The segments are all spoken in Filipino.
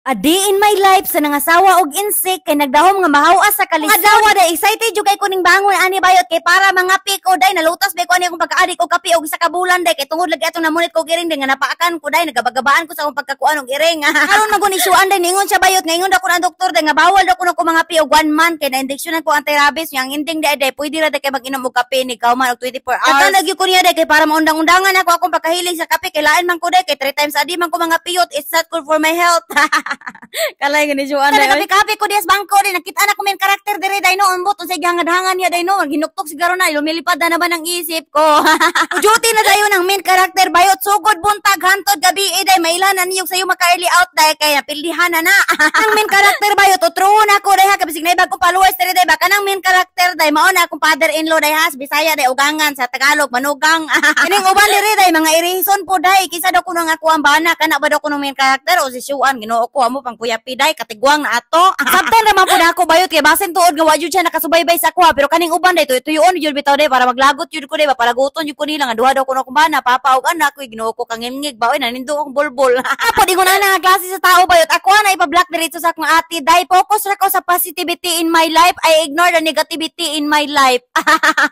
Adi in my life sa nangasawa og insik kay nagdahom nga mahawa sa kalisod. Adawa day excited jud kay kuning bangon ani bayot kay para mga piko day nalutas bay ko ani akong pagkaadik og kape og isa ka bulan day kay tungod lagi atong namunit ko giring day nga napaakan ko day nagabagabaan ko sa akong pagkakuan og iring. Karon magun isuan day ningon siya bayot ngayon dako na doktor day nga bawal daw ko mga pi og 1 month kay na-injeksyonan ko anti-rabies yang ending day pwede ra day kay mag-inom og kape ni kauman og 24 hours. Katandag ko niya day kay para maundang-undangan ako akong pagkahiling sa kape kay lain man ko day kay 3 times a day man ko mga piyot. It's not good for my health. Kalay gani Joan day. Kape ko dias bangko din nakita na ko men karakter dire day no ambot unsay gihangad-hangan niya day no ginuktok siguro na lumilipad na naman ang isip ko. Duty na dayon ang main karakter bayot sugod buntag hantod gabi day mailanan niyog sayo maka early out day kay napildihan na na. Ang main karakter bayot utruon ako day ha kabisig na ibag ko followers dire day baka nang main karakter day mao na akong father-in-law day has Bisaya day ugangan sa Tagalog manugang. Kining uban dire day mga irison po day kisa daw kuno nga ako ang bana kana ba daw kuno main karakter o si Shuan Ginoo ko amo pang kuya piday katigwang na ato. Sabtan naman po na ako bayot kay basin tuod nga wa jud siya nakasubaybay sa kuha pero kaning uban day tuyon jud bitaw day para maglagot jud ko day palaguton jud ko nila nga duha daw kuno akong bana papa ug anak ko Ginoo ko kangingig ba oy nanindo akong bulbul. Apo di ko na nga klase sa tao bayot ako na ipa-block diretso sa akong ate day focus ra ko sa positivity in my life I ignore the negativity in my life.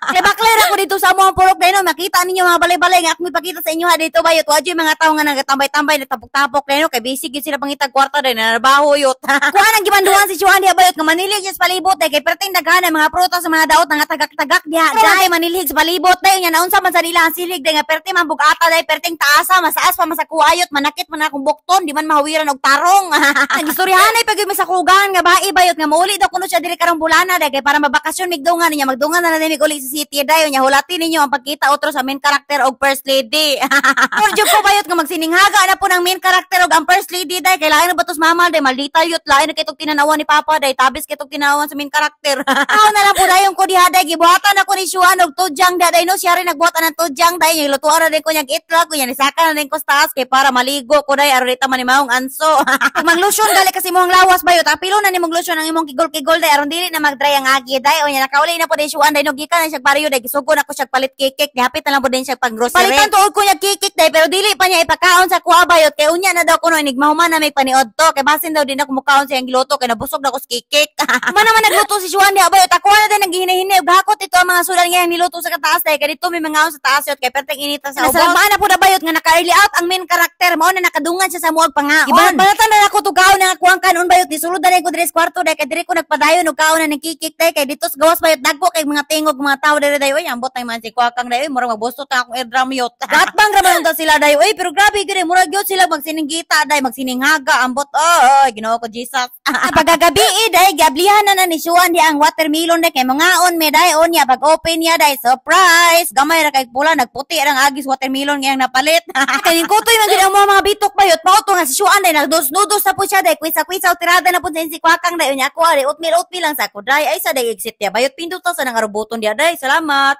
Kay bakler ako dito sa among purok day no makita ninyo mga balay-balay nga akong ipakita sa inyo ha dito bayot wa jud mga tawo nga nagatambay-tambay natapok-tapok day no kay busy gid sila pangitag kwarta day na trabaho yot. Kuha nang gimanduan si Chuan diha bayot nga manilhig sa palibot day kay perting daghan mga prutas sa mga daot nga tagak-tagak diha day manilhig sa palibot day nya naunsa man sa nila ang silig day nga perting man bugata day perting taasa masaas pa masakuayot manakit man akong bukton di man mahawiran og tarong. Nagistoryahan ay pagay sa kugan nga bai bayot nga mauli daw kuno siya diri karong bulana day kay para mabakasyon migdungan niya magdungan na nimi uli sa city day nya hulatin ninyo ang pagkita otro sa main character og first lady. Orjo ko bayot nga magsininghaga na po ng main character og ang first lady day kay lain na batos mamal day maldita yut lain na kitog tinanawan ni papa day tabis kitog tinawan sa main character. Ako na lang po dayon ko diha day gibuhatan ako ni Shuan og tudyang day no siya rin nagbuhatan ng tudyang day yung lutuan na din ko niyang itlog ko yan isaka na din ko sa taas kay para maligo ko day arita man ni maong anso. Pag maglusyon gali kasi mo ang lawas bayot apilo na ni mong lusyon ang imong kigol-kigol day aron dili na magdry ang agi day o nya nakauli na po day Shuan day no gikan na siya bariyo day gisugo na ko siya palit kikik gihapit na lang po din siya pang grocery. Palitan tuod ko niya kikik day pero dili pa niya ipakaon sa kuha bayot kay unya na daw kuno inigmahuman na may paniod to kay basin daw din ako mukaon sa iyang giluto kay nabusog na ko sa kikik. Man naman nagluto si Shuan diha bayot ako na din naghihina-hina og hakot ito ang mga sudan nga niluto sa kataas day kay dito may mga sa taas yot kay perteng inita sa ubos. Nasalamaan na po na bayot nga naka-early out ang main character mao na nakadungan siya sa muog pangaon. Ibalatan na ako tugaw na kuang kanon bayot ni sulod na ko diri sa kwarto day kay diri ko nagpadayon og kaon na ng kikik day kay dito sa gawas bayot dagko kay mga tingog mga tawo diri day oy ambot tay man si kuakang day oy murag magbustot na akong eardrum yot. Gatbang ra man unta sila day oy pero grabe gid murag yot sila magsininggita day magsininghaga ambot oy Ginoo ko Jesus. Pagagabi day gablihan na ni Shuan di ang watermelon day kay mangaon me day onya pag open niya day surprise gamay ra kay pula nagputi ang agis watermelon nga napalit. Kay kutoy man gid ang mga bitok bayot mao to nga si Shuan day nagdos-nudos sa po siya day kwisa-kwisa tirada na po sa si kuakang day onya ako ari utmil lang sa ko day ay sa day exit ya bayot pindot sa nang arubuton dia day salamat.